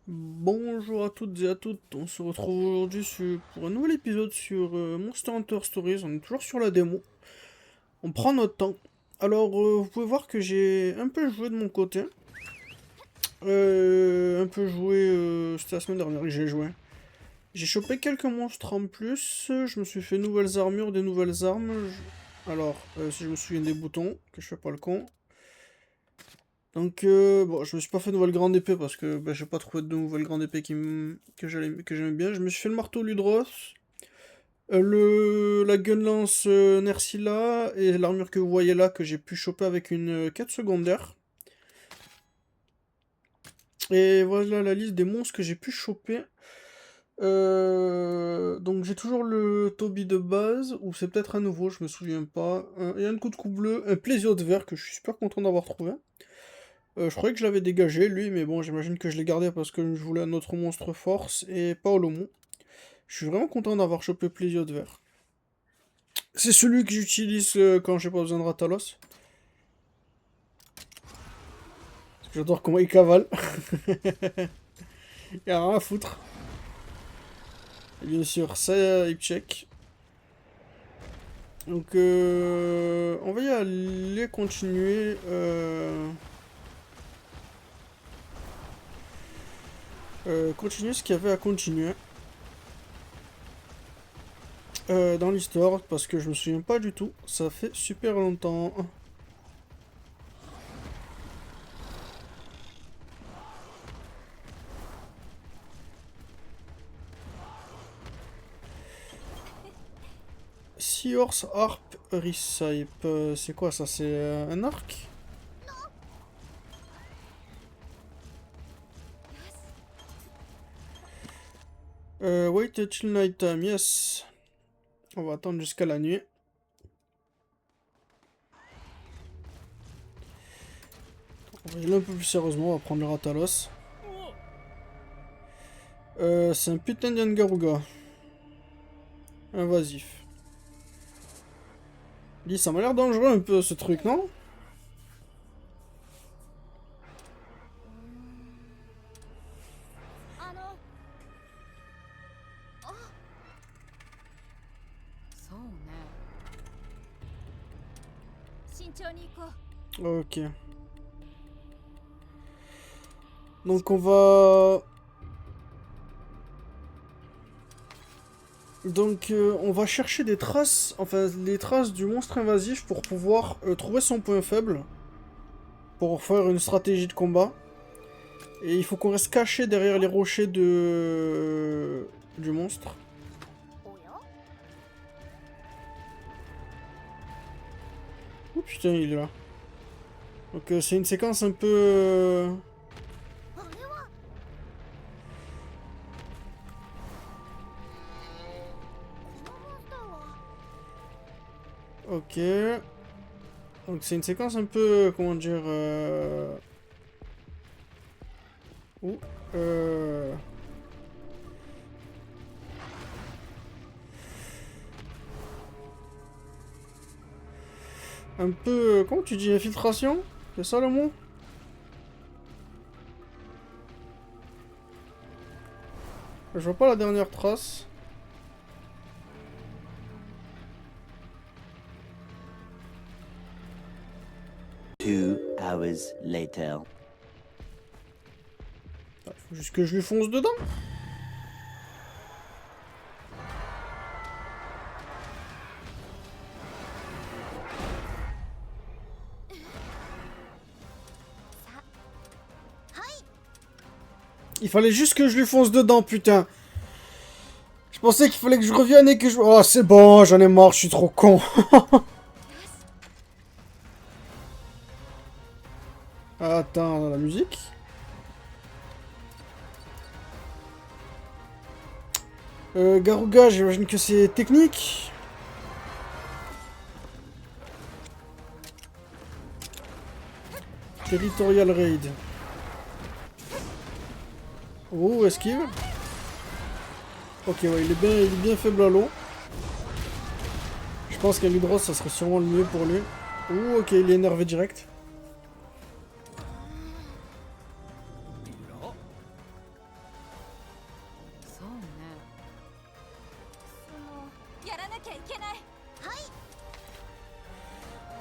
Bonjour à toutes et à toutes, on se retrouve aujourd'hui pour un nouvel épisode sur Monster Hunter Stories, on est toujours sur la démo, on prend notre temps. Alors vous pouvez voir que j'ai un peu joué de mon côté, c'était la semaine dernière que j'ai joué. J'ai chopé quelques monstres en plus, je me suis fait nouvelles armures, des nouvelles armes. Alors, si je me souviens des boutons, que je fais pas le con. Donc, bon, je me suis pas fait de nouvelle grande épée parce que j'ai pas trouvé de nouvelle grande épée que j'aimais bien. Je me suis fait le marteau Ludros, la gunlance Nerscylla et l'armure que vous voyez là que j'ai pu choper avec une quête secondaire. Et voilà la liste des monstres que j'ai pu choper. Donc j'ai toujours le Toby de base, ou c'est peut-être un nouveau, je me souviens pas. Et un coup de cou bleu, un plaisir de verre que je suis super content d'avoir trouvé. Je croyais que je l'avais dégagé, lui, mais bon, j'imagine que je l'ai gardé parce que je voulais un autre monstre force et pas Olomon. Je suis vraiment content d'avoir chopé Plésio de verre. C'est celui que j'utilise quand j'ai pas besoin de Ratalos. Parce que j'adore comment il cavale. Il a rien à foutre. Et bien sûr, ça, il check. Donc, on va y aller continuer. Continuer ce qu'il y avait à continuer. Dans l'histoire, parce que je me souviens pas du tout. Ça fait super longtemps. Seahorse Harp Recipe, c'est quoi ça? C'est un arc? Wait till night time, yes. On va attendre jusqu'à la nuit. On va y aller un peu plus sérieusement, on va prendre le Ratalos. C'est un putain d'Yangaruga. Invasif. Dis, ça m'a l'air dangereux un peu ce truc, non? Ok. Donc on va... on va chercher des traces, enfin les traces du monstre invasif pour pouvoir trouver son point faible. Pour faire une stratégie de combat. Et il faut qu'on reste caché derrière les rochers du monstre. Oh putain, il est là. Donc c'est une séquence un peu... Ok. Donc c'est une séquence un peu... Comment dire... Ouh. Un peu... Comment tu dis? Infiltration? C'est ça le mot? Je vois pas la dernière trace. Two hours later. Faut juste que je lui fonce dedans. Il fallait juste que je lui fonce dedans, putain. Je pensais qu'il fallait que je revienne et que je... Oh, c'est bon, j'en ai marre, je suis trop con. Attends, la musique. Garuga, j'imagine que c'est technique. Territorial Raid. Oh, esquive. Ok, ouais, il est bien faible à l'eau. Je pense qu'un Ludros, ça serait sûrement le mieux pour lui. Ouh, ok, il est énervé direct.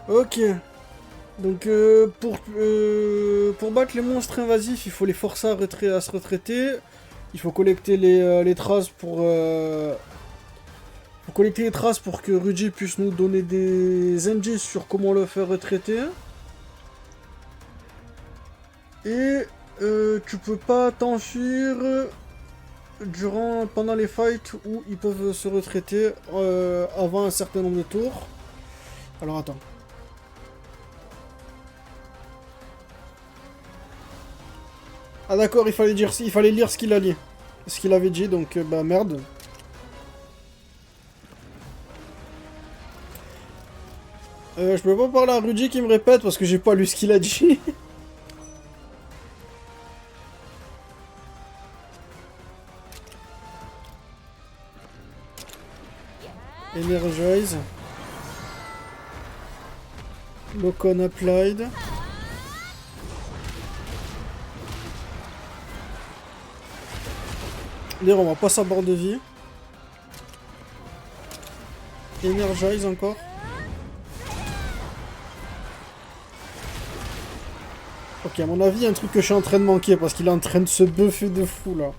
Ok. Donc pour battre les monstres invasifs, il faut les forcer à se retraiter. Il faut collecter les traces faut collecter les traces pour que Rudy puisse nous donner des indices sur comment le faire retraiter. Et tu peux pas t'enfuir pendant les fights où ils peuvent se retraiter avant un certain nombre de tours. Alors attends. Ah d'accord, il fallait lire ce qu'il a dit. Ce qu'il avait dit, donc bah merde. Je peux pas parler à Rudy qui me répète parce que j'ai pas lu ce qu'il a dit. Energize. Lock-on applied. D'ailleurs, on va pas sa barre de vie. Energize encore. Ok, à mon avis, il y a un truc que je suis en train de manquer parce qu'il est en train de se buffer de fou là.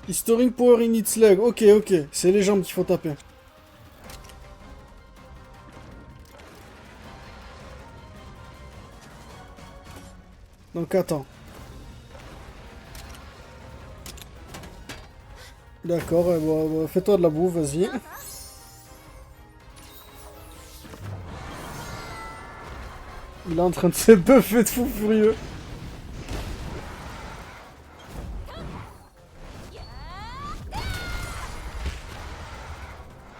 Restoring power in its leg. Ok, ok. C'est les jambes qu'il faut taper. Donc attends. D'accord, bah, fais-toi de la boue, vas-y. Il est en train de se buffer de fou furieux.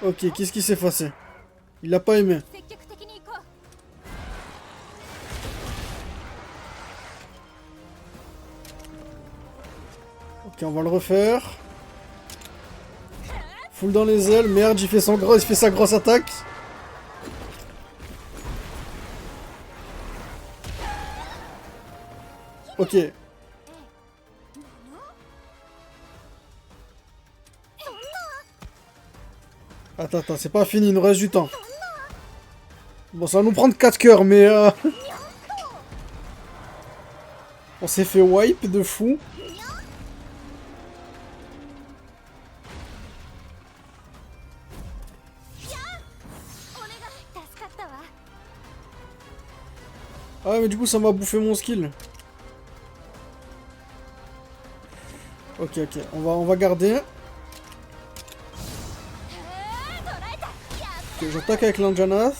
Ok, qu'est-ce qui s'est passé? Il l'a pas aimé. Ok, on va le refaire. Full dans les ailes. Merde, il fait sa grosse attaque. Ok. Attends, c'est pas fini, il nous reste du temps. Bon, ça va nous prendre 4 cœurs, mais on s'est fait wipe de fou. Ah, mais du coup, ça m'a bouffé mon skill. Ok, on va garder. Ok, j'attaque avec l'Anjanath.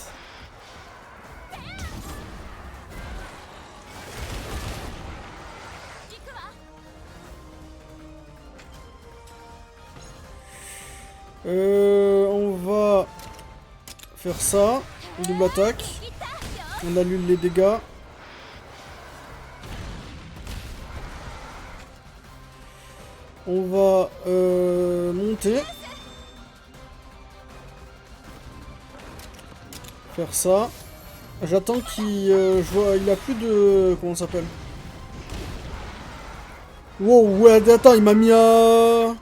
On va faire ça. Double attaque. On annule les dégâts. On va monter. Faire ça. J'attends qu'il... je vois, il a plus de... Comment ça s'appelle? Wow, ouais, attends, il m'a mis à...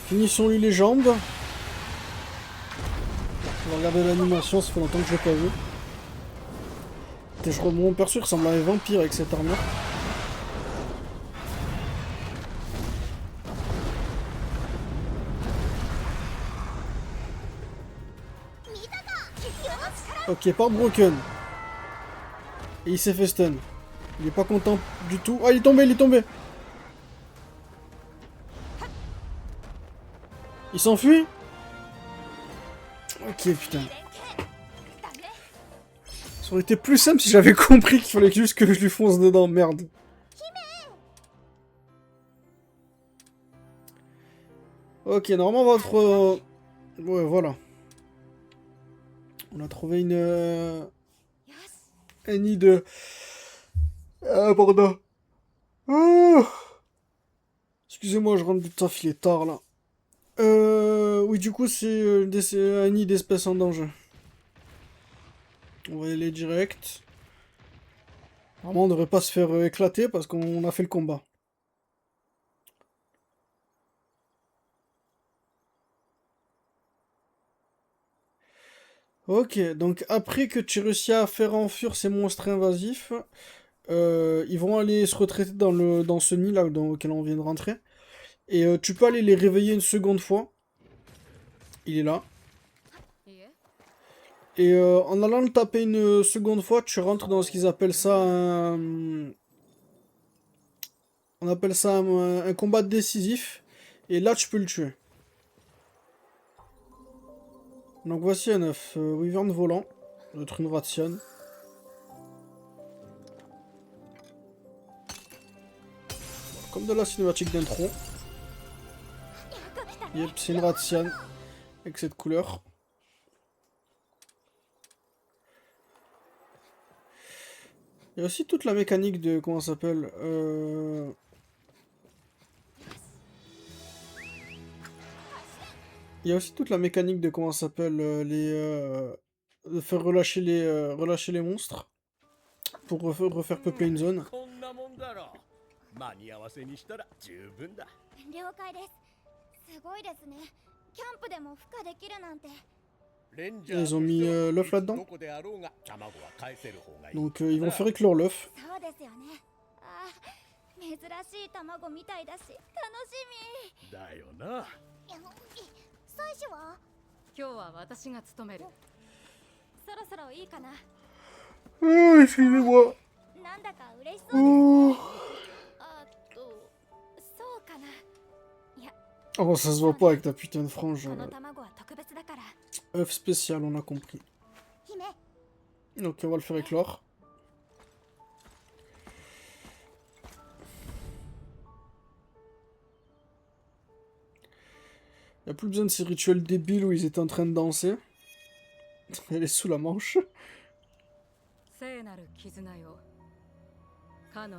Finissons-lui les jambes. On va regarder l'animation, ça fait longtemps que je l'ai pas vu. Mon perso ressemble à un vampire avec cette armure. Ok, par broken. Et il s'est fait stun. Il est pas content du tout. Ah, il est tombé. Il s'enfuit? Ok, putain. Ça aurait été plus simple si j'avais compris qu'il fallait juste que je lui fonce dedans, merde. Ok, normalement on va trouver... Ouais, voilà. On a trouvé une... un nid de... Ah, pardon. Oh, excusez-moi, je rentre du taf, il est tard, là. Oui, du coup, c'est un nid d'espèces en danger. On va y aller direct. Vraiment, on devrait pas se faire éclater parce qu'on a fait le combat. Ok, donc après que tu réussis à faire enfuir ces monstres invasifs, ils vont aller se retraiter dans ce nid là dans lequel on vient de rentrer. Et tu peux aller les réveiller une seconde fois. Il est là. Et en allant le taper une seconde fois, tu rentres dans ce qu'ils appellent ça un... On appelle ça un combat décisif. Et là, tu peux le tuer. Donc voici un œuf. Wyvern volant. Notre une ration. Comme de la cinématique d'intro. Yep, c'est une ration. Avec cette couleur. Il y a aussi toute la mécanique de... Comment ça s'appelle Il y a aussi toute la mécanique de... Comment ça s'appelle de faire relâcher les monstres. Pour refaire peupler une zone. こんなもんだろう。間に合わせにしたら十分だ。了解です。すごいですね。キャンプでも孵化できるなんて。レンジ Ils ont mis l'œuf là-dedans. どこであろうが卵は返せる方がいい。 Donc ils vont faire éclore l'œuf. そうですよね。ああ、珍しい卵みたいだし、楽しみ。だよな。妻子は？今日は私が務める。そろそろいいかな。 Oh, excusez-moi. なんだか嬉しそうですね。そうかな。いや、 Oh, ça se voit pas avec ta putain de frange. この卵は特別だから。 Œuf spécial, on a compris. 姫。 Donc on va le faire éclore. Y a plus besoin de ces rituels débiles où ils étaient en train de danser. Elle est sous la manche. Par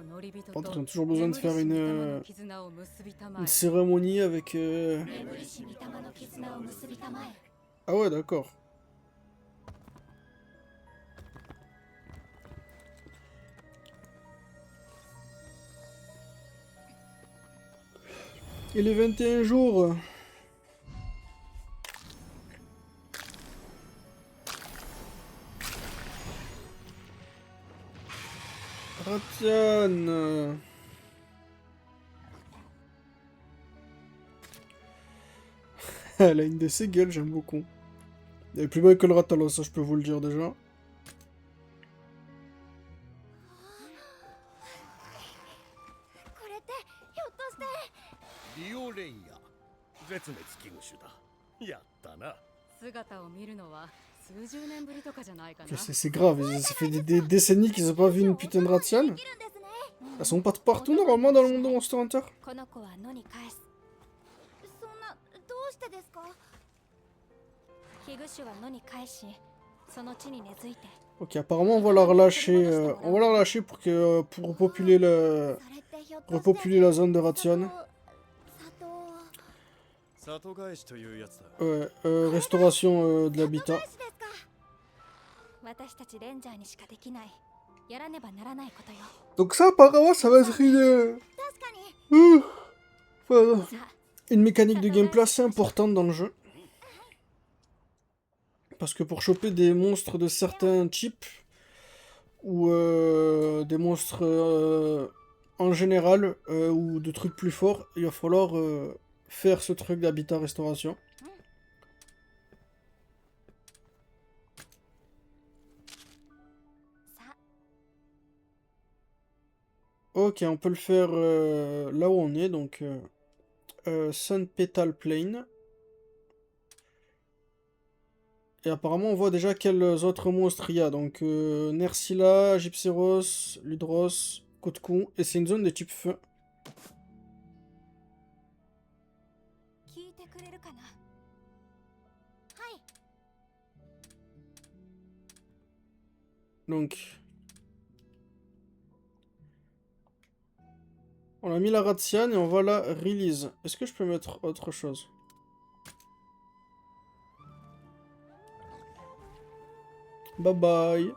contre, on a toujours besoin de faire une cérémonie avec... Ah ouais, d'accord. Il est 21 jours. Ratian. Elle a une de ses gueules, j'aime beaucoup. Elle est plus belle que le Rathalos, ça je peux vous le dire déjà. これってひょっとして。リオレイヤ、絶滅危惧種だ。やったな。姿を見るのは数十年ぶりとかじゃないかな。 C'est grave, ça fait des décennies qu'ils ont pas vu une putain de Ratian. Elles sont pas de partout normalement dans le monde de Monster Hunter. この子は野に返す。そんな、どうしてですか？ヒグ種は野に返し、その地に根付いて。 Ok, apparemment on va la relâcher pour que pour repopuler la zone de Ratian. 里返しというやつだ。 Ouais, restauration de l'habitat. 私たちレンジャーにしかできない、やらねばならないことよ。 Donc ça apparemment ça va être une... 確かに。 Voilà. さあ、 Une mécanique de gameplay assez importante dans le jeu. Parce que pour choper des monstres de certains types, ou des monstres en général, ou de trucs plus forts, il va falloir faire ce truc d'habitat restauration. Ok, on peut le faire là où on est, donc Sun Petal Plain. Et apparemment on voit déjà quels autres monstres il y a, donc Nerscylla, Gypceros, Ludros, Kotku, et c'est une zone de type feu. 聞いてくれるかな。はい。 Donc, on a mis la Ratian et on va la release. Est-ce que je peux mettre autre chose? Bye bye.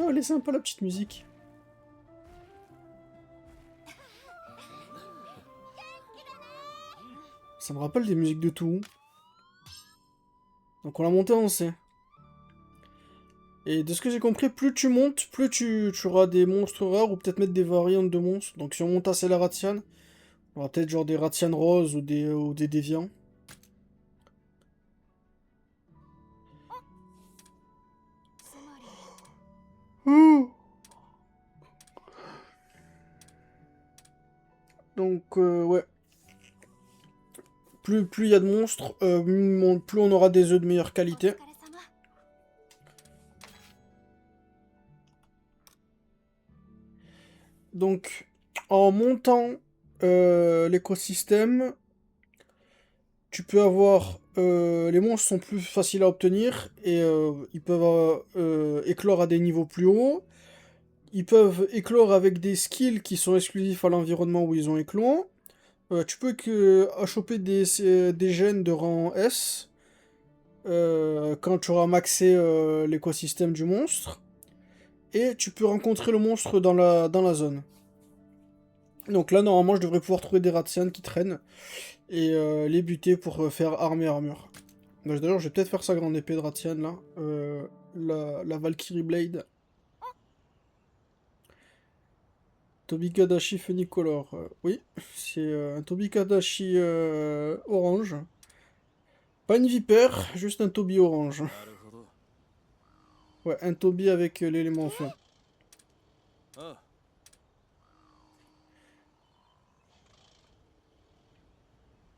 Oh, elle est sympa la petite musique. Ça me rappelle des musiques de tout. Donc on l'a monté en C. Et de ce que j'ai compris, plus tu montes, plus tu auras des monstres rares ou peut-être mettre des variantes de monstres. Donc si on monte assez la Ratian, on aura peut-être genre des Ratian roses ou des déviants. Donc ouais. Plus il y a de monstres, plus on aura des œufs de meilleure お qualité. 疲れ様 Donc, en montant l'écosystème, tu peux avoir... les monstres sont plus faciles à obtenir et ils peuvent éclore à des niveaux plus hauts. Ils peuvent éclore avec des skills qui sont exclusifs à l'environnement où ils ont éclos. Tu peux choper des gènes de rang S quand tu auras maxé l'écosystème du monstre. Et tu peux rencontrer le monstre dans la zone. Donc là, normalement, je devrais pouvoir trouver des Ratians qui traînent et les buter pour faire arme et armure. D'ailleurs, je vais peut-être faire sa grande épée de Ratian, là. La Valkyrie Blade. Tobikadashi Funicolor. Oui, c'est un Tobikadashi orange. Pas une vipère, juste un Tobi orange. なるほど Ouais, un Tobi avec l'élément feu. ああ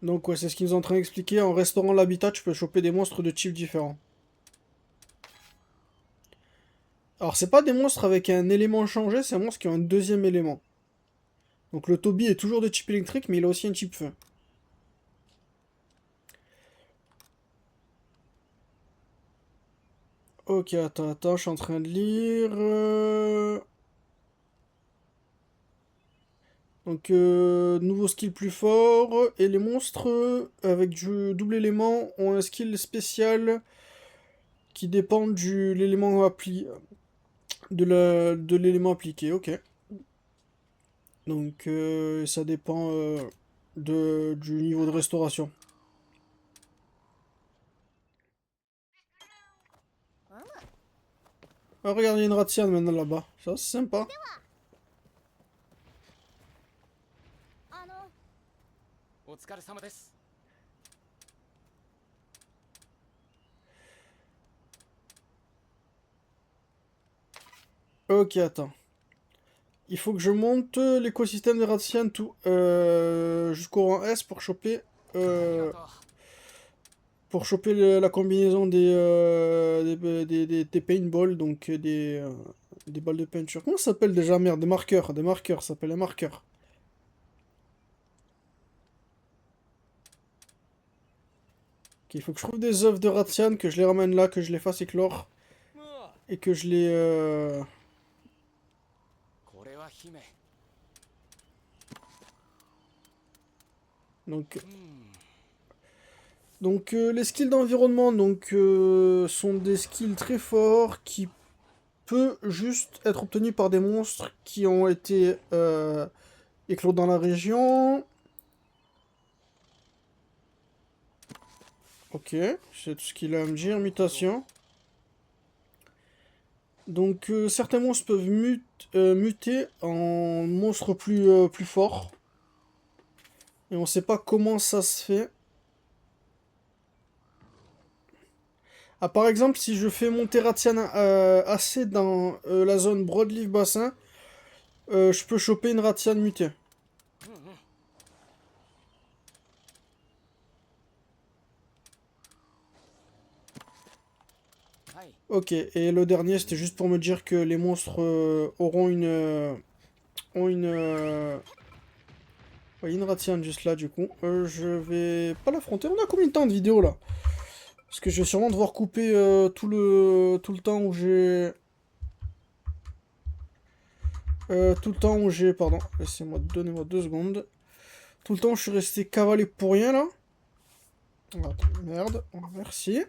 Donc ouais, c'est ce qu'ils nous ont en train d'expliquer. En restaurant l'habitat, tu peux choper des monstres de types différents. Alors c'est pas des monstres avec un élément changé, c'est un monstre qui a un deuxième élément. Donc le Tobi est toujours de type électrique, mais il a aussi un type feu. Ok, attends, je suis en train de lire. Donc, nouveau skill plus fort. Et les monstres avec du double élément ont un skill spécial qui dépend de l'élément appliqué. Ok. Donc, ça dépend du niveau de restauration. Ah, regarde, il y a une Ratian maintenant là-bas. Ça, c'est sympa. あの お疲れ様です Ok, attends. Il faut que je monte l'écosystème des Ratian jusqu'au rang S pour choper ありがとう la combinaison des paintballs, donc des balles de peinture. Comment ça s'appelle déjà? Merde, des marqueurs, ça s'appelle un marqueur. Ok, il faut que je trouve des œufs de Ratian, que je les ramène là, que je les fasse éclore, うわ et que je les... これは姫 Donc, うん les skills d'environnement sont des skills très forts qui peuvent juste être obtenus par des monstres qui ont été éclos dans la région. Ok, c'est tout ce qu'il a à me dire, mutation. Donc certains monstres peuvent muter en monstres plus forts. Et on sait pas comment ça se fait. Ah, par exemple, si je fais monter Ratian assez dans la zone Broadleaf Bassin, je peux choper une Ratian mutée. うんうん はい Ok, et le dernier, c'était juste pour me dire que les monstres auront ouais, une Ratian juste là, du coup. Je vais pas l'affronter. On a combien de temps de vidéo, là? Parce que je vais sûrement devoir couper tout le temps où j'ai... Pardon, donnez-moi 2 secondes. Tout le temps où je suis resté cavalé pour rien, là. Attends, merde, merci.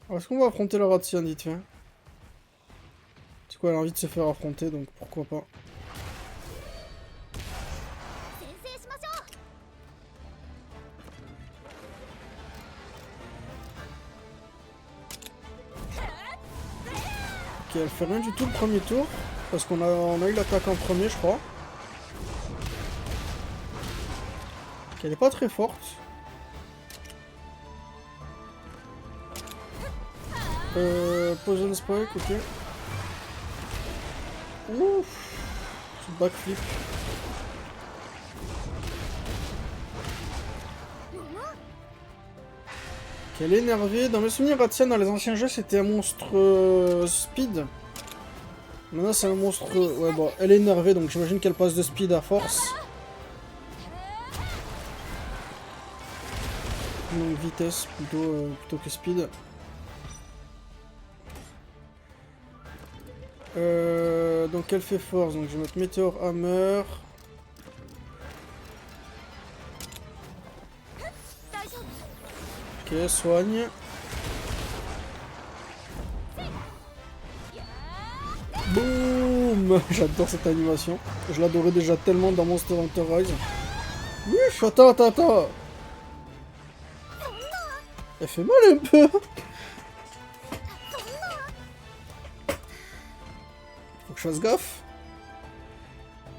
Alors, est-ce qu'on va affronter la Ratsia, vite fait? C'est quoi, elle a envie de se faire affronter, donc pourquoi pas. Ok, elle fait rien du tout le premier tour. Parce on a eu l'attaque en premier, je crois. Ok, elle est pas très forte. Poison Spike, ok. Ouf. Ce backflip. Ok, elle est énervée. Dans mes souvenirs, Ratsia, dans les anciens jeux, c'était un monstre speed. Maintenant, c'est un monstre... Ouais, bon, elle est énervée, donc j'imagine qu'elle passe de speed à force. Donc vitesse plutôt que speed. Donc elle fait force, donc je vais mettre Meteor Hammer. Ok, soigne. Boum. J'adore cette animation. Je l'adorais déjà tellement dans Monster Hunter Rise. Ouf, attends. Elle fait mal un peu. Faut que je fasse gaffe.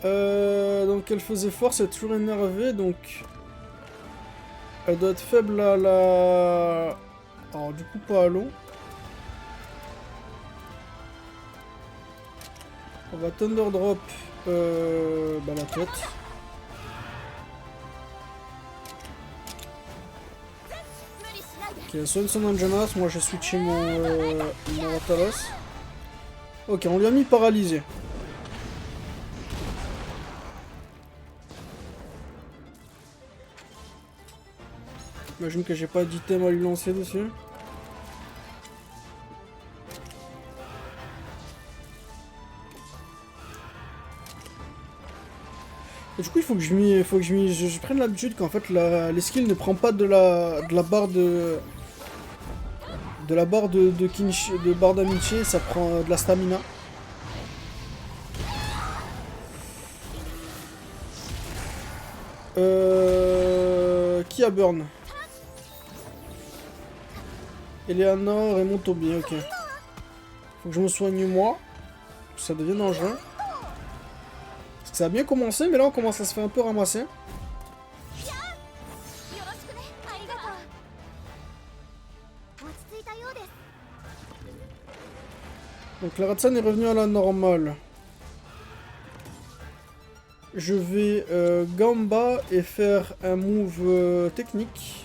Donc elle faisait force, elle est toujours énervée, donc... Elle doit être faible à la... Alors du coup pas à l'eau. On va Thunder Drop la tête. Ok, elle soigne son Anjanas, moi j'ai switché mon Ratalos. Ok, on lui a mis paralysé. J'imagine que j'ai pas d'item à lui lancer dessus. Et du coup, il faut que je prenne l'habitude qu'en fait les skills ne prennent pas de la barre de barre d'amitié, ça prend de la stamina. Qui a burn? Eleanor et mon Toby, ok. Faut que je me soigne moi. Ça devient dangereux. Parce que ça a bien commencé, mais là on commence à se faire un peu ramasser. Donc la Ratsan est revenue à la normale. Je vais Gamba et faire un move technique.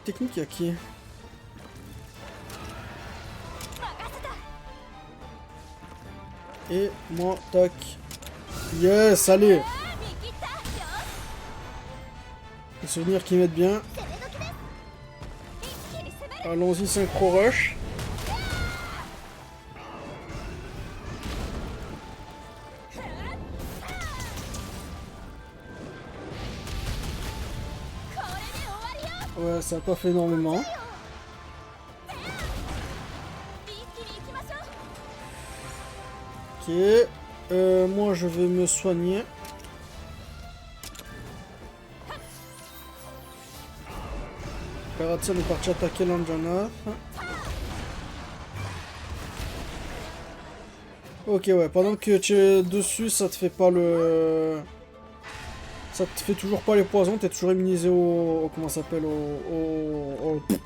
Technique, il y a qui? Et moi, tac. Yes, allez. Les souvenirs qui m'aident bien. Allons-y, synchro rush. Ouais, ça a pas fait énormément. Ok. Moi, je vais me soigner. Karatsan est parti attaquer l'Anjana. Ok, ouais, pendant que tu es dessus, ça te fait pas le... Ça te fait toujours pas les poisons, t'es toujours immunisé au... Comment ça s'appelle t'es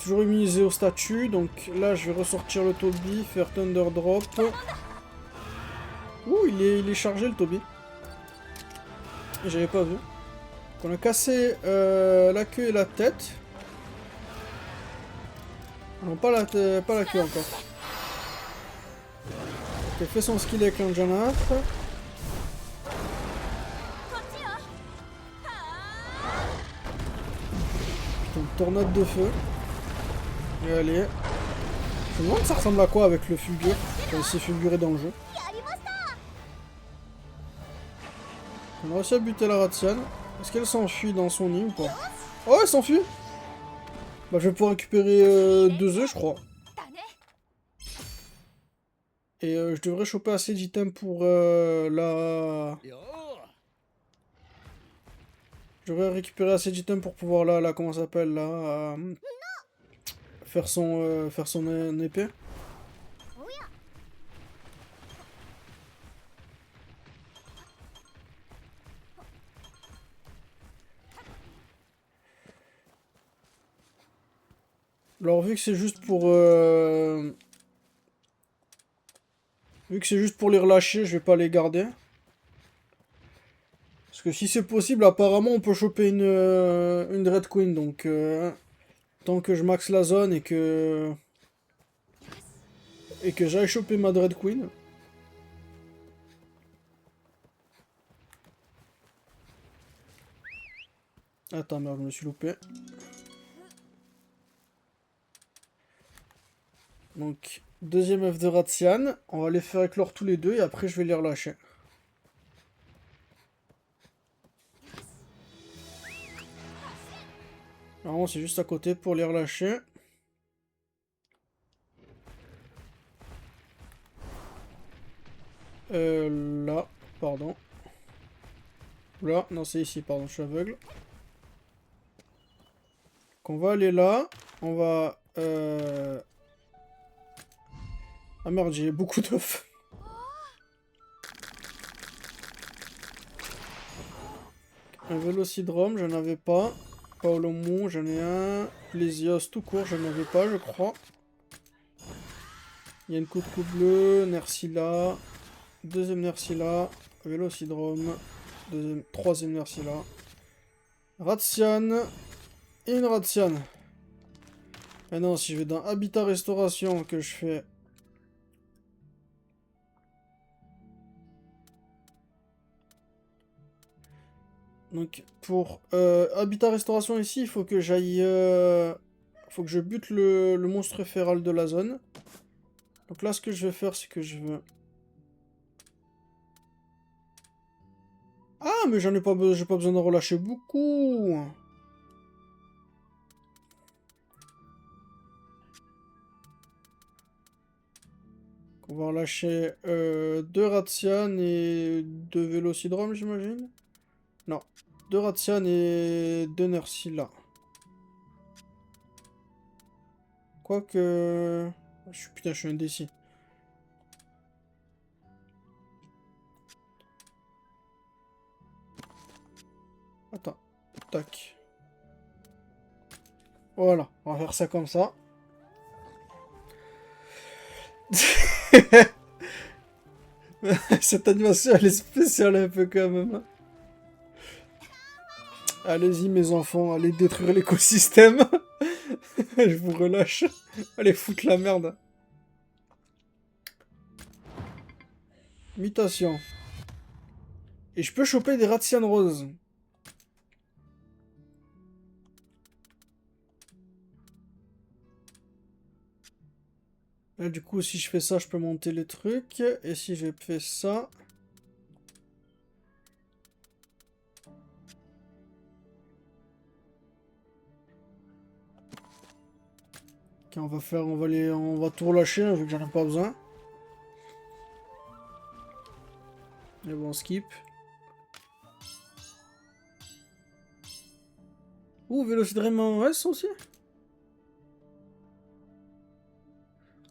toujours immunisé au statut, donc là je vais ressortir le Toby, faire Thunder Drop. Ouh, il est chargé le Toby. J'avais pas vu. On a cassé la queue et la tête. Non, pas la queue encore. Ok, fait son skill avec l'Anjana. Tornade de feu. Et allez. Je me demande ça ressemble à quoi avec le fulgure. Quand il s'est fulguré dans le jeu. On a réussi à buter la Ratsan. Est-ce qu'elle s'enfuit dans son nid ou pas? Oh, elle s'enfuit! Bah, je vais pouvoir récupérer 2 œufs, je crois. だね。 Et je devrais choper assez d'items pour la... よ Je devrais récupérer assez d'items pour pouvoir la comment ça s'appelle là faire son épée. おや。 Alors vu que c'est juste pour vu que c'est juste pour les relâcher, je vais pas les garder. Parce que si c'est possible, apparemment on peut choper une Dread Queen, donc tant que je max la zone et que j'aille choper ma Dread Queen. Attends, merde, je me suis loupé. Donc, deuxième œuf de Ratian. On va les faire éclore tous les deux et après je vais les relâcher. Normalement, c'est juste à côté pour les relâcher. Là, pardon. Là, non, c'est ici, pardon, je suis aveugle. Donc, on va aller là. On va... Ah merde, j'ai beaucoup d'œufs. Un Vélocidrome, j'en avais pas. Paolomon, j'en ai un. Plésios tout court, j'en avais pas, je crois. Il y a une coup de coupe bleue, Nersila. Deuxième Nersila. Vélocidrome. Troisième Nersila. Ratian. Et une Ratian. Ah non, si je vais dans Habitat Restauration, que je fais... Donc, pour Habitat Restauration ici, il faut que j'aille... faut que je bute le monstre féral de la zone. Donc là, ce que je vais faire, c'est que je veux... Ah, mais j'en ai pas, j'ai pas besoin de relâcher beaucoup. On va relâcher 2 Ratian et 2 Vélocidrome, j'imagine. Non, 2 Ratian et 2 Nersila. Quoique... Putain, je suis indécis. Attends. Tac. Voilà, on va faire ça comme ça. Cette animation, elle est spéciale un peu quand même. Allez-y mes enfants, allez détruire l'écosystème. Je vous relâche. Allez foutre la merde. Mutation. Et je peux choper des Ratian roses. Là, du coup, si je fais ça, je peux monter les trucs. Et si je fais ça... Ok, on va tout relâcher, hein, vu que j'en ai pas besoin. Et bon, skip. Ouh, Vélocidrome en S aussi.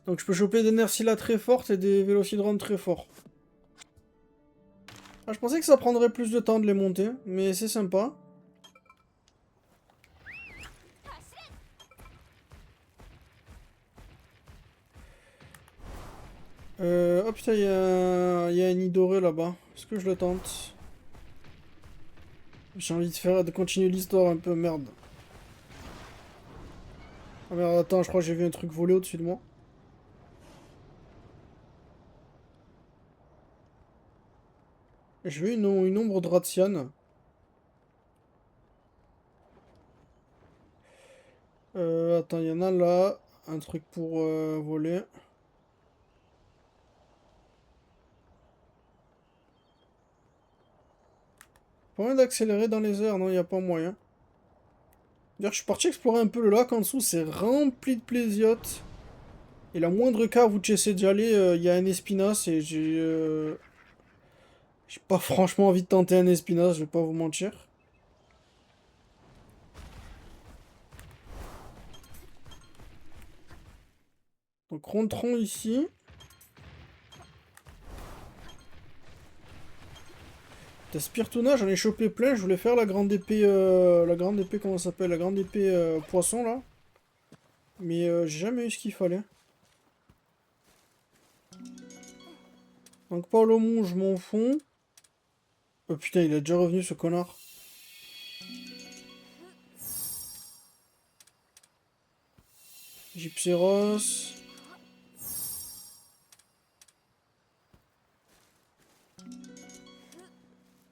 Donc je peux choper des Nersila très fortes et des Vélocidromes très forts. Ah, je pensais que ça prendrait plus de temps de les monter, mais c'est sympa. Oh putain, il y a un nid doré là-bas. Est-ce que je le tente? J'ai envie de continuer l'histoire un peu, merde. Ah merde, attends, je crois que j'ai vu un truc voler au-dessus de moi. J'ai vu une ombre de Ratian. Attends, il y en a là. Un truc pour voler. Pas moyen d'accélérer dans les airs, non, y a pas moyen. D'ailleurs, je suis parti explorer un peu le lac en dessous, c'est rempli de plésiotes. Et la moindre cave où tu essaies d'y aller, il y a un espinasse et j'ai pas franchement envie de tenter un espinasse, je vais pas vous mentir. Donc rentrons ici. T'as Spirtuna, j'en ai chopé plein, je voulais faire la grande épée, comment ça s'appelle? La grande épée poisson là. Mais j'ai jamais eu ce qu'il fallait. Donc Paolomon, je m'en fous. Oh putain, il est déjà revenu ce connard. Gypséros.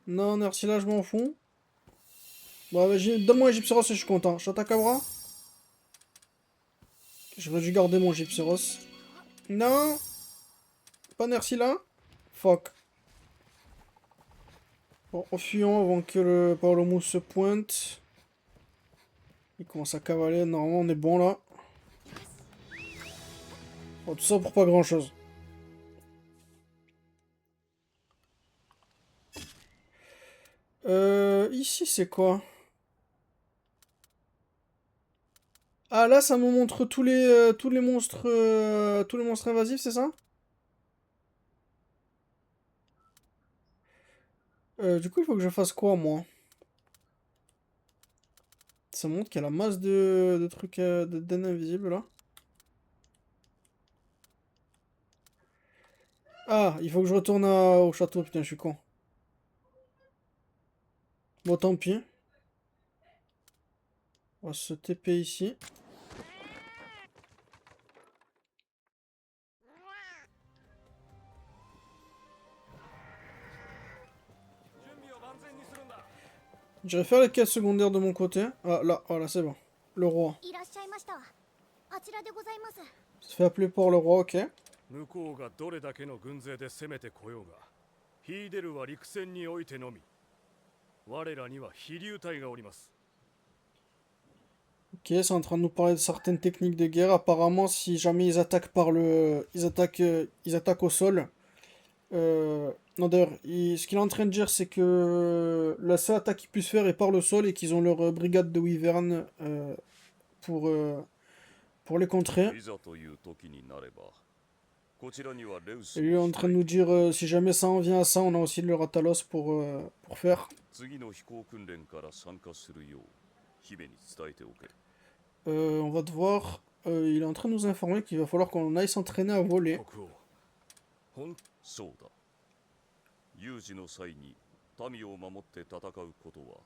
Non, merci là, je m'en fous. Bon, vas-y, donne-moi un Gypséros et je suis content. Chatakabra. J'aurais dû garder mon Gypséros. Non. Pas merci là. Fuck. Bon, fuyons avant que le Paolomon se pointe. Il commence à cavaler. Normalement, on est bon là. Bon, tout ça pour pas grand chose. Ici, c'est quoi? Ah, là, ça me montre tous les monstres invasifs, c'est ça? Du coup, il faut que je fasse quoi, moi? Ça montre qu'il y a la masse de trucs d'ennemis invisibles, là. Ah, il faut que je retourne au château, putain, je suis con. Bon, tant pis. On va se TP ici. Je vais faire les quêtes secondaires de mon côté. Ah, là, voilà, c'est bon. Le roi. いらっしゃいました。あちらでございます。Se fait appeler par le roi, ok. 向こうがどれだけの軍勢で攻めてこようが、ヒーデルは陸戦においてのみ。我らには飛竜隊がおります。 Ok, c'est en train de nous parler de certaines techniques de guerre. Apparemment, si jamais ils attaquent par le... Ils attaquent au sol. Non, d'ailleurs, ce qu'il est en train de dire, c'est que la seule attaque qu'ils puissent faire est par le sol et qu'ils ont leur brigade de Wyvern pour, pour les contrer. いざという時になれば、こちらにはレウス Et lui est en train de nous dire, si jamais ça en vient à ça, on a aussi le Ratalos pour faire. 次の飛行訓練から参加するよう姫に伝えておけ。 On va devoir... il est en train de nous informer qu'il va falloir qu'on aille s'entraîner à voler. 国王、ほんそうだ。有事の際に民を守って戦うことは。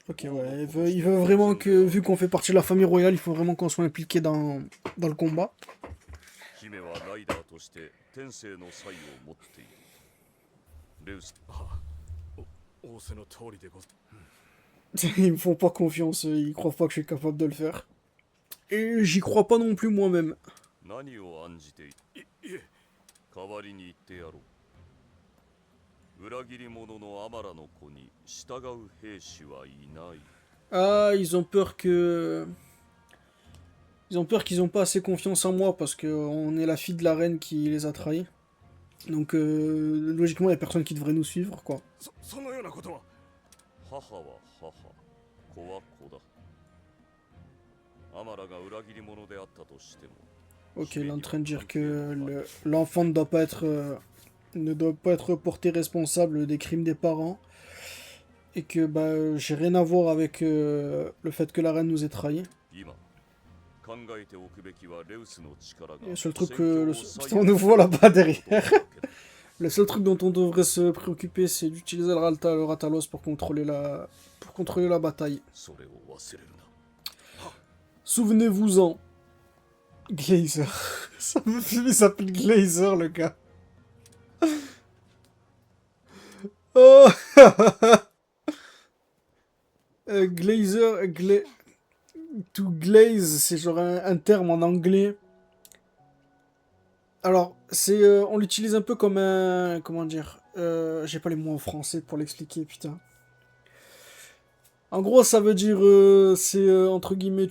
Ok, ouais, il veut vraiment que, vu qu'on fait partie de la famille royale, il faut vraiment qu'on soit impliqué dans le combat. 姫はライダーとして天性の才を持っている。レウス、仰せの通りでござ。 Ils me font pas confiance, ils croient pas que je suis capable de le faire. Et j'y crois pas non plus moi-même. 何を案じていえ、代わりに言ってやろう。裏切り者のアマラの子に従う兵士はいない。 Ah, ils ont peur que... Ils ont peur qu'ils ont pas assez confiance en moi parce que on est la fille de la reine qui les a trahis. Donc logiquement, il y a personne qui devrait nous suivre, quoi. そのようなことは。母は母、子は子だ。アマラが裏切り者であったとしても。 Ok, il est en train de dire que l'enfant ne doit pas être porté responsable des crimes des parents. Et que bah j'ai rien à voir avec le fait que la reine nous ait trahis. Et le seul truc que... Putain, on nous voit là-bas derrière. Le seul truc dont on devrait se préoccuper, c'est d'utiliser le Ratalos pour contrôler la bataille. Souvenez-vous-en. Glazer. Il s'appelle Glazer, le gars. Oh. Glazer, to glaze, c'est genre un terme en anglais. Alors, on l'utilise un peu comme un... Comment dire, j'ai pas les mots en français pour l'expliquer, putain. En gros, ça veut dire, c'est entre guillemets,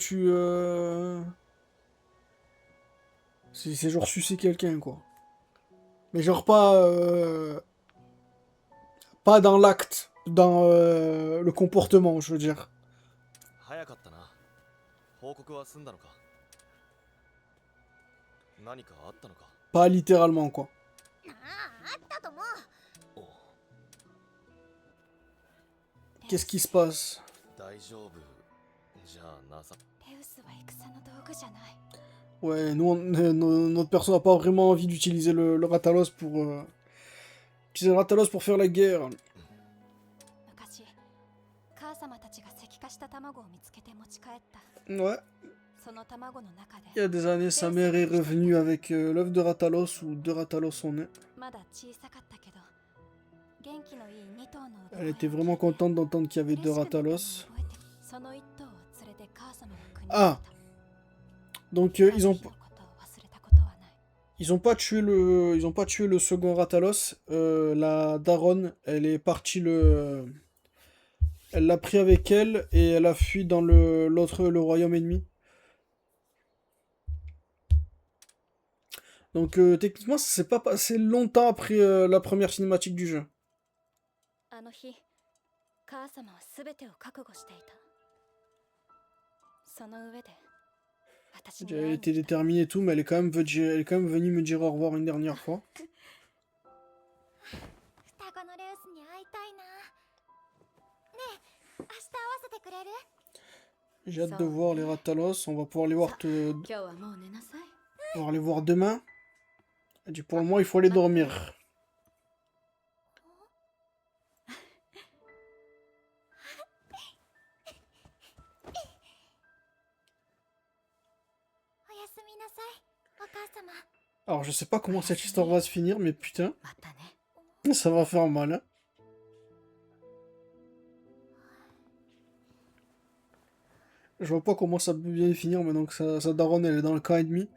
c'est genre sucer quelqu'un, quoi. Mais genre pas dans l'acte, dans le comportement, je veux dire. 早かったな。報告は済んだのか。何かあったのか。 Pas littéralement, quoi. あったと思う。お Qu'est-ce qui se passe? 大丈夫じゃなさ。レウスは戦の道具じゃない。 Ouais, nous, notre perso n'a pas vraiment envie d'utiliser le Ratalos pour... utiliser le Ratalos pour faire la guerre. 昔、母様たちが石化した卵を見つけて持ち帰った。 Ouais. その卵の中で Il y a des années, sa mère est revenue avec l'œuf de Ratalos, où deux Ratalos sont nés. まだ小さかったけど、元気のいい2頭の子 Elle était vraiment contente d'entendre qu'il y avait deux Ratalos. その1頭を連れて母様の国に Ah. Donc ils ont pas tué le second Ratalos. La daronne, elle est partie elle l'a pris avec elle et elle a fui dans le royaume ennemi. Donc techniquement, ça s'est pas passé longtemps après la première cinématique du jeu. あの日、母様は全てを覚悟していた。その上で、私に会い Elle に était 来た。 déterminée et tout, mais elle est quand même venue me dire au revoir une dernière fois. 双子のレウスに会いたいな。ねえ、明日会わせてくれる？ J'ai hâte de voir les Ratalos. On va pouvoir les voir, 今日はもう寝なさい。 on va les voir demain. Elle dit pour le moment, il faut aller dormir. おやすみなさい、お母様。 Alors, je sais pas comment cette histoire va se finir, mais putain, またね。 ça va faire mal, hein. Je vois pas comment ça peut bien finir maintenant que sa daronne elle est dans le camp ennemi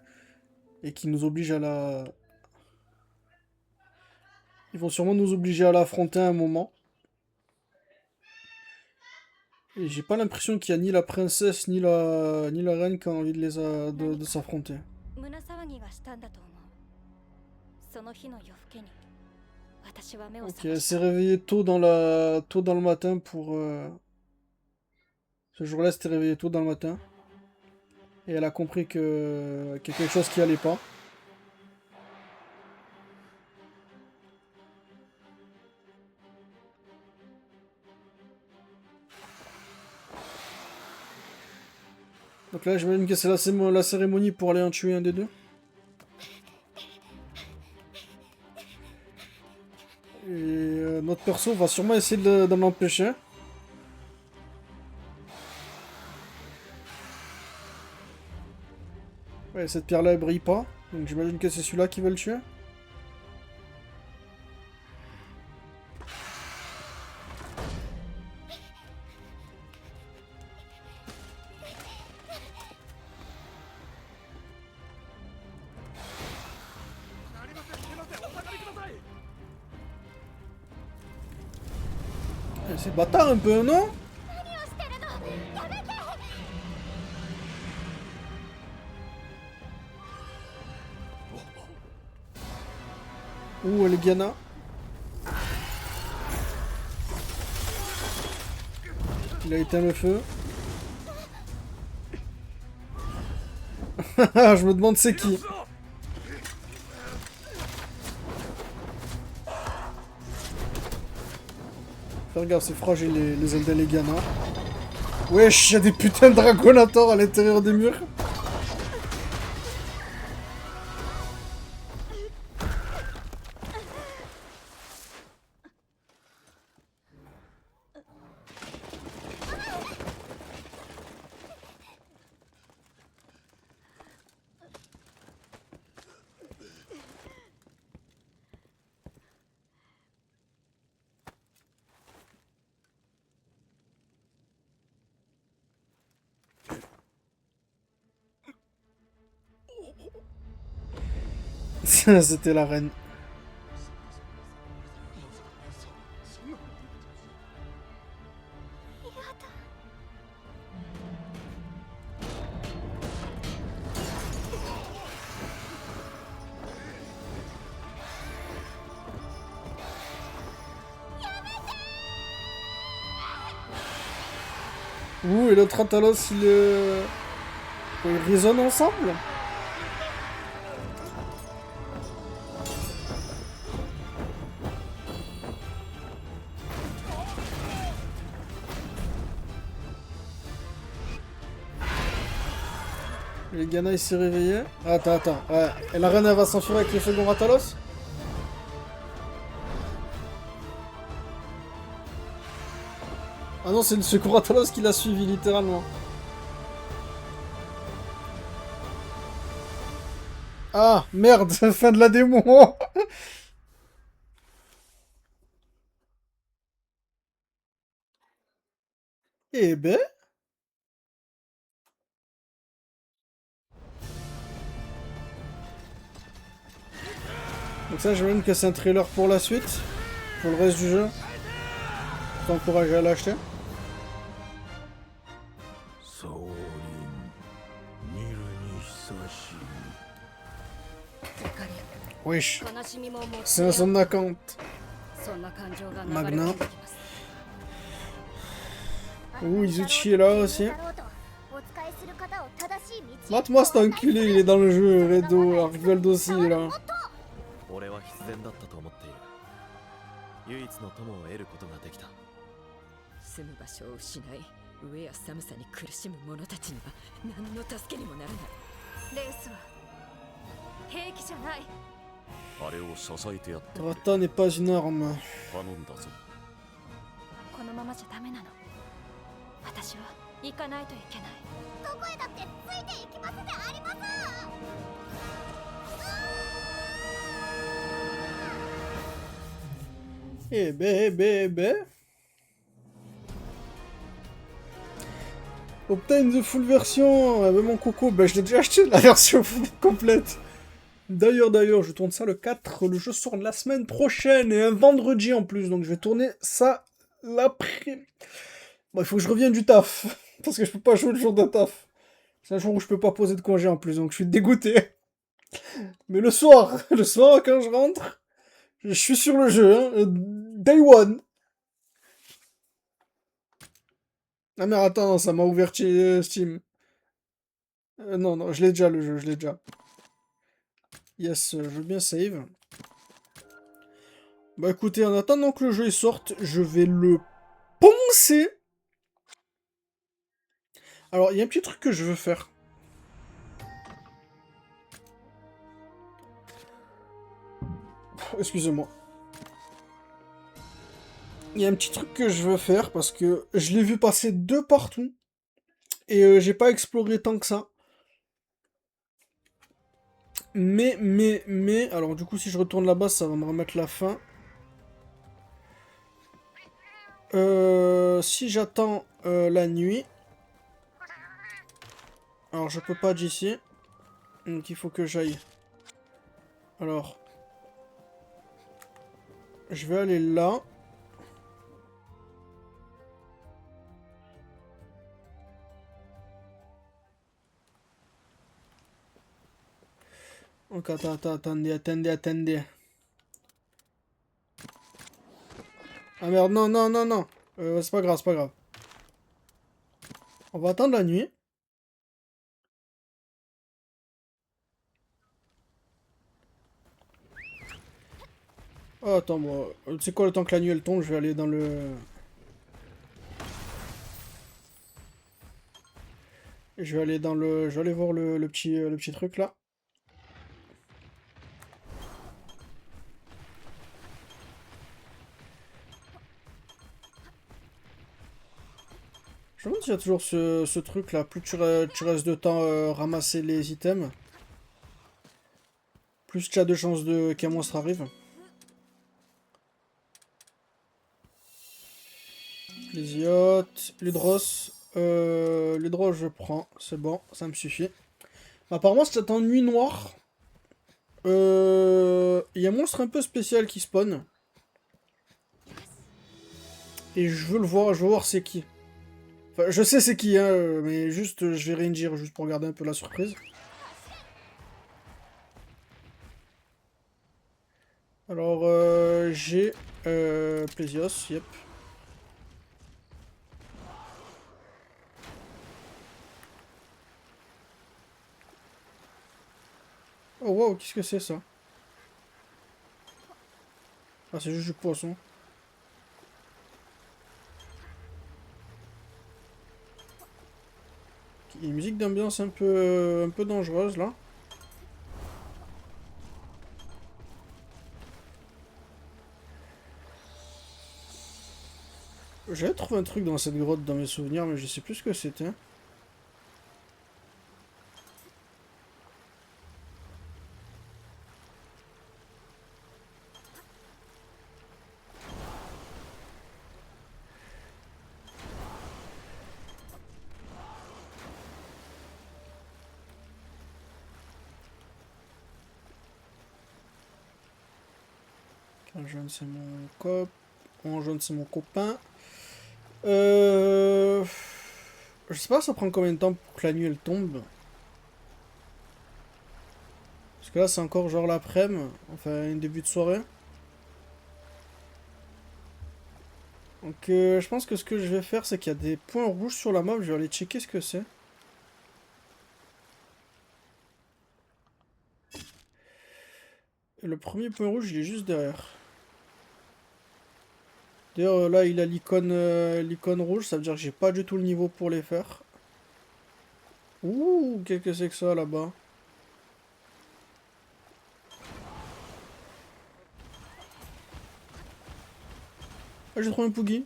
et qui nous oblige à la... Ils vont sûrement nous obliger à l'affronter à un moment. Et j'ai pas l'impression qu'il y a ni la princesse ni la reine qui a envie de s'affronter. 胸騒ぎがしたんだと思う。その日の夜更けに、私は目を Ok, 覚 elle まし s'est た。 réveillée tôt dans le matin pour... Ce jour-là, elle s'était réveillée tôt dans le matin. Et elle a compris qu'il y a quelque chose qui allait pas. Donc là, j'imagine que c'est la cérémonie pour aller en tuer un des deux. Et notre perso va sûrement essayer d'en empêcher. Ouais, cette pierre-là, elle brille pas. Donc j'imagine que c'est celui-là qui va le tuer. Eh, c'est bâtard un peu, non? Ouh, elle est Diana. Il a éteint le feu. Je me demande c'est qui. Fais regarde, c'est fragile les ailes d'Elegana. Wesh, y'a des putains de Dragonators à l'intérieur des murs. C'était la reine. Ouh, et l'autre Atalos, ils résonnent ensemble. Les Gana il s'est réveillé. Attends. Ouais. Et la reine elle va s'enfuir avec le second Ratalos. Ah non, c'est le second Ratalos qui l'a suivi littéralement. Ah merde, fin de la démo. Eh ben. Donc ça, j'imagine que c'est un trailer pour la suite, pour le reste du jeu. Je t'encourage à l'acheter. Wesh, 悲しみも持ち c'est un son d'account. そんな感情が流れ Magna. 込んできます Ouh, Izuchi est là aussi. Mate-moi cet enculé, il est dans le jeu, Redo, Argoldo aussi il est là. 俺は必然だったと思っている。唯一の友を得ることができた。住む場所を失い飢えや寒さに苦しむ者たちには何の助けにもならないレースは兵器じゃないあれを支えてやってくれ Rata n'est pas une arme. 頼んだぞこのままじゃダメなの。私は行かないといけない。どこへだってついていきますであります。Eh ben. Obtain the full version avec mon coco. Ben, je l'ai déjà acheté la version complète. D'ailleurs, je tourne ça le 4. Le jeu sort la semaine prochaine et un vendredi en plus. Donc je vais tourner ça l'après. Bon, il faut que je revienne du taf. Parce que je peux pas jouer le jour de taf. C'est un jour où je peux pas poser de congé en plus. Donc je suis dégoûté. Mais le soir quand je rentre, je suis sur le jeu. Hein. Day one. Ah mais attends, ça m'a ouvert Steam. Non, je l'ai déjà le jeu, je l'ai déjà. Yes, je veux bien save. Bah écoutez, en attendant que le jeu sorte, je vais le poncer. Alors, il y a un petit truc que je veux faire. Excusez-moi. Il y a un petit truc que je veux faire parce que je l'ai vu passer de partout. Et j'ai pas exploré tant que ça. Mais, alors du coup si je retourne là-bas, ça va me remettre la fin. Si j'attends la nuit... Alors je peux pas d'ici. Donc il faut que j'aille. Alors... Je vais aller là. Donc attendez. Ah merde, non. C'est pas grave. On va attendre la nuit. Oh, attends, moi. Tu sais quoi, le temps que la nuit elle tombe, je vais aller dans le... Je vais aller voir le petit truc là. Je me demande s'il y a toujours ce truc là. Plus tu restes de temps ramasser les items, plus tu as de chances qu'un monstre arrive. Plésiote, Ludros. Ludros je prends, c'est bon, ça me suffit. Apparemment c'est en nuit noire. Il y a un monstre un peu spécial qui spawn. Et je veux voir c'est qui. Enfin, je sais c'est qui, hein, mais juste je vais ranger juste pour garder un peu la surprise. Alors j'ai Plésios, yep. Oh wow, qu'est-ce que c'est ça? Ah, c'est juste du poisson. Il y a une musique d'ambiance un peu dangereuse là. J'avais trouvé un truc dans cette grotte dans mes souvenirs, mais je sais plus ce que c'était. Un jaune c'est mon cop. Un jaune c'est mon copain. Je sais pas ça prend combien de temps pour que la nuit elle tombe. Parce que là c'est encore genre l'après-midi. Enfin un début de soirée. Donc je pense que ce que je vais faire c'est qu'il y a des points rouges sur la map. Je vais aller checker ce que c'est. Et le premier point rouge il est juste derrière. D'ailleurs là il a l'icône rouge, ça veut dire que j'ai pas du tout le niveau pour les faire. Ouh, qu'est-ce que c'est que ça là-bas? Ah, j'ai trouvé un Poogie.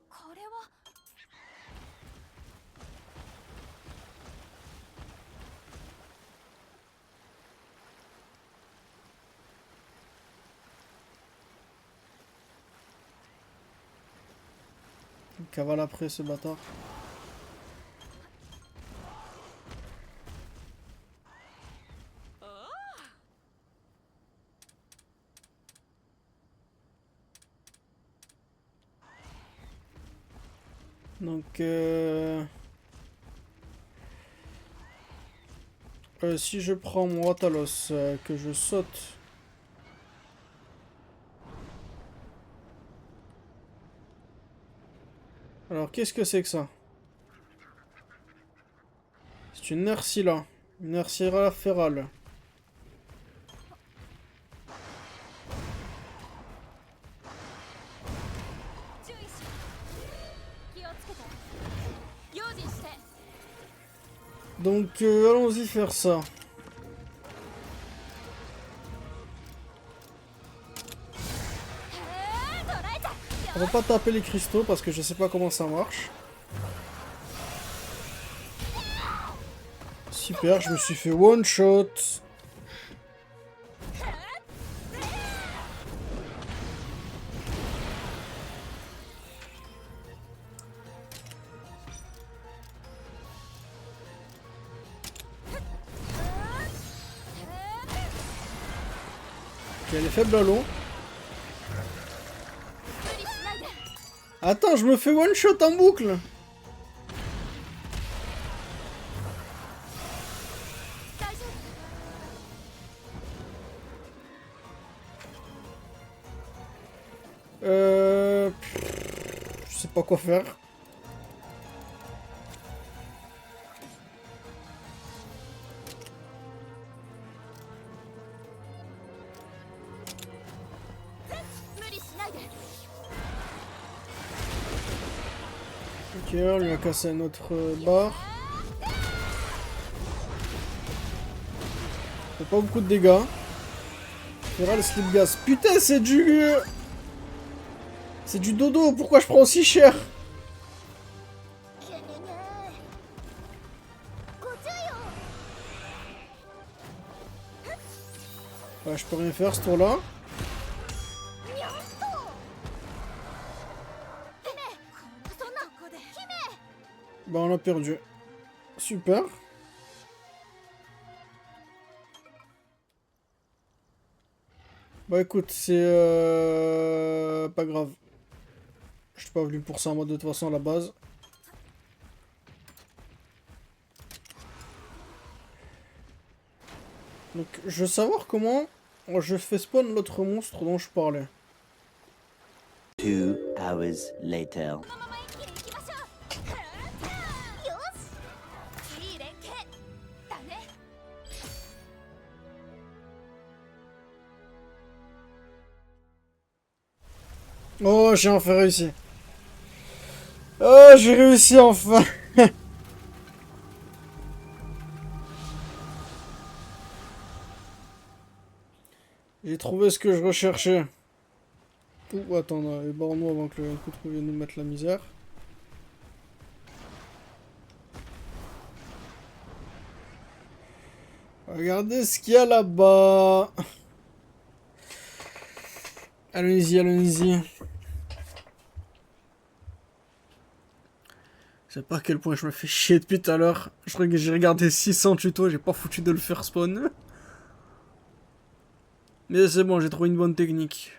これは Il cavale après ce bâtard. Donc si je prends mon Ratalos, que je saute. Alors qu'est-ce que c'est que ça? C'est une Nerscylla. Une Nerscylla férale. Donc allons-y faire ça. On va pas taper les cristaux parce que je sais pas comment ça marche. Super, je me suis fait one shot. Ok, elle est faible à l'eau. Attends, je me fais one shot en boucle. Je sais pas quoi faire. Ok, on lui a cassé un autre barre. Fait pas beaucoup de dégâts. Feral slip gas. Putain, c'est du... C'est du dodo, pourquoi je prends aussi cher? Ouais, je peux rien faire ce tour-là. Bah on a perdu. Super. Bah écoute, c'est pas grave. Je suis pas venu pour ça moi de toute façon à la base. Donc je veux savoir comment je fais spawn l'autre monstre dont je parlais. 2 hours later. このまま一気に行きましょうよしいい連携だね Oh, j'ai enfin réussi. Oh, j'ai réussi enfin. J'ai trouvé ce que je recherchais. Ouh, attends, barre-nous avant que le coup de vienne nous mettre la misère. Regardez ce qu'il y a là-bas. Allons-y, allons-y. Je sais pas à quel point je me fais chier depuis tout à l'heure. Je crois que j'ai regardé 600 tutos, j'ai pas foutu de le faire spawn. Mais c'est bon, j'ai trouvé une bonne technique.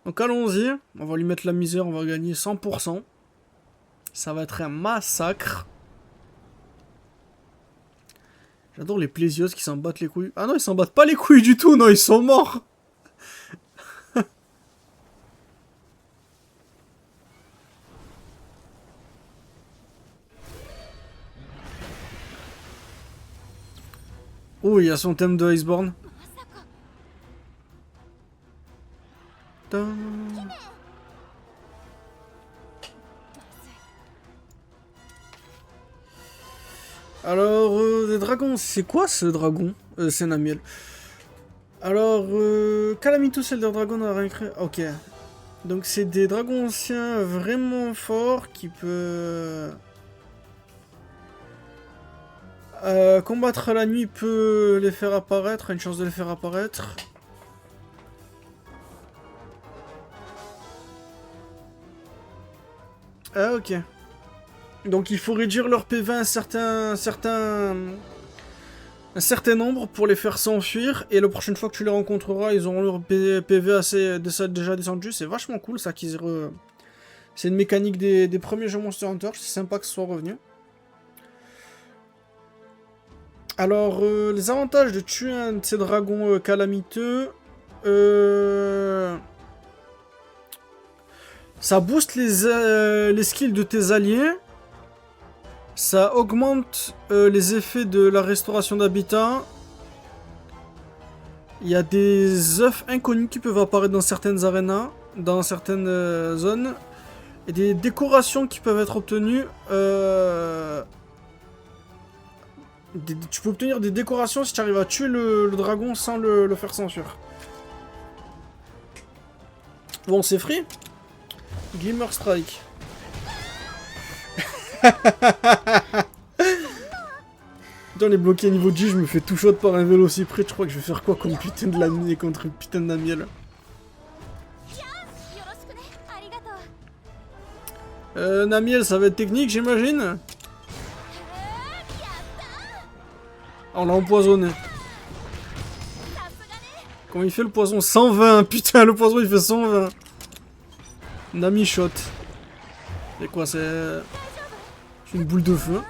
Donc allons-y, on va lui mettre la misère, on va gagner 100%. Ça va être un massacre. J'adore les plésios qui s'en battent les couilles. Ah non, ils s'en battent pas les couilles du tout, non, ils sont morts. Oh, il y a son thème de Iceborne. Tan. Alors, des dragons, c'est quoi ce dragon? C'est Namiel. Alors, Calamitos Elder Dragon a rien créé. Ok. Donc, c'est des dragons anciens vraiment forts qui peuvent. Combattre la nuit peut les faire apparaître, a une chance de les faire apparaître. Ah, ok. Donc il faut réduire leur PV à un certain nombre pour les faire s'enfuir. Et la prochaine fois que tu les rencontreras, ils auront leur PV assez déjà descendu. C'est vachement cool ça qu'ils C'est une mécanique des premiers jeux Monster Hunter. C'est sympa que ce soit revenu. Alors, les avantages de tuer un de ces dragons calamiteux... Ça booste les skills de tes alliés. Ça augmente les effets de la restauration d'habitat. Il y a des œufs inconnus qui peuvent apparaître dans certaines arénas, dans certaines zones. Et des décorations qui peuvent être obtenues. Tu peux obtenir des décorations si tu arrives à tuer le dragon sans le faire s'enfuir. Bon, c'est free. Glimmer Strike. Putain, on est bloqué à niveau 10, je me fais tout shot par un vélociprate. Je crois que je vais faire quoi comme putain de lamier contre putain de Namiel. Namiel, ça va être technique, j'imagine. On l'a empoisonné. Comment il fait le poison? 120, putain, le poison il fait 120. Nami shot. C'est quoi, c'est une boule de feu.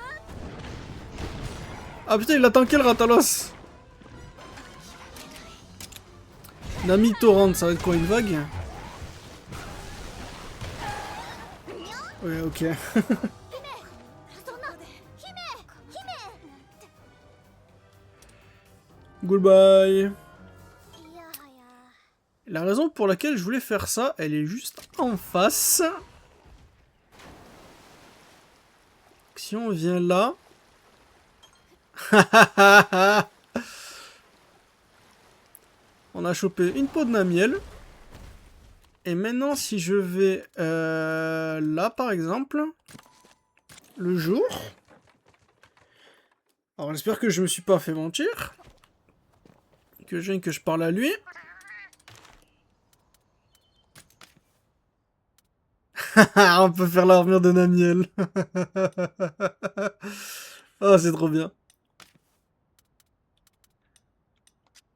Ah putain, il a tanké le Ratalos. Nami torrent, ça va être quoi, une vague? Ouais, ok. Goodbye. La raison pour laquelle je voulais faire ça, elle est juste en face. Si on vient là... on a chopé une peau de Namiel. Et maintenant, si je vais là, par exemple, le jour... Alors, j'espère que je me suis pas fait mentir. Que je viens que je parle à lui. On peut faire l'armure de Namiel. Oh, c'est trop bien.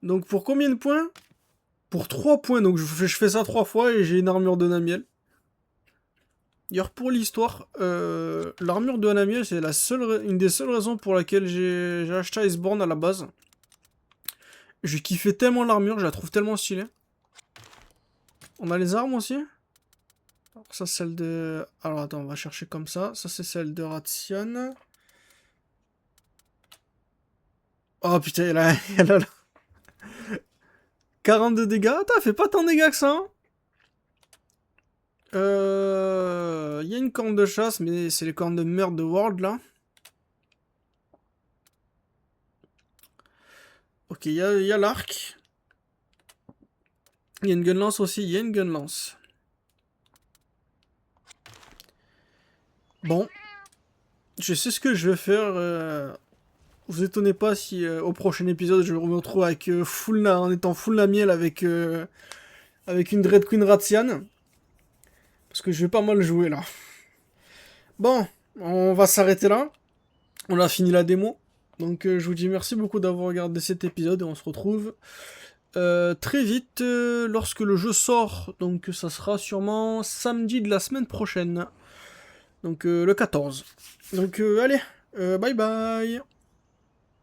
Donc, pour combien de points? Pour 3 points. Donc, je fais ça 3 fois et j'ai une armure de Namiel. D'ailleurs, pour l'histoire, l'armure de Namiel, c'est une des seules raisons pour laquelle j'ai acheté Iceborne à la base. Je kiffais tellement l'armure, je la trouve tellement stylée. On a les armes aussi. Alors, ça, celle de... Alors, attends, on va chercher comme ça. Ça, c'est celle de Rathian. Oh putain, elle a 42 dégâts. Attends, elle fait pas tant de dégâts que ça. Hein. Il y a une corne de chasse, mais c'est les cornes de merde de World là. Ok, il y a l'arc. Il y a une gun lance aussi, il y a une gun lance. Bon. Je sais ce que je vais faire. Vous étonnez pas si au prochain épisode je me retrouve avec en étant full la miel avec une Dread Queen Rathian. Parce que je vais pas mal jouer là. Bon, on va s'arrêter là. On a fini la démo. Donc je vous dis merci beaucoup d'avoir regardé cet épisode et on se retrouve très vite lorsque le jeu sort. Donc ça sera sûrement samedi de la semaine prochaine. Donc le 14. Donc allez, bye bye.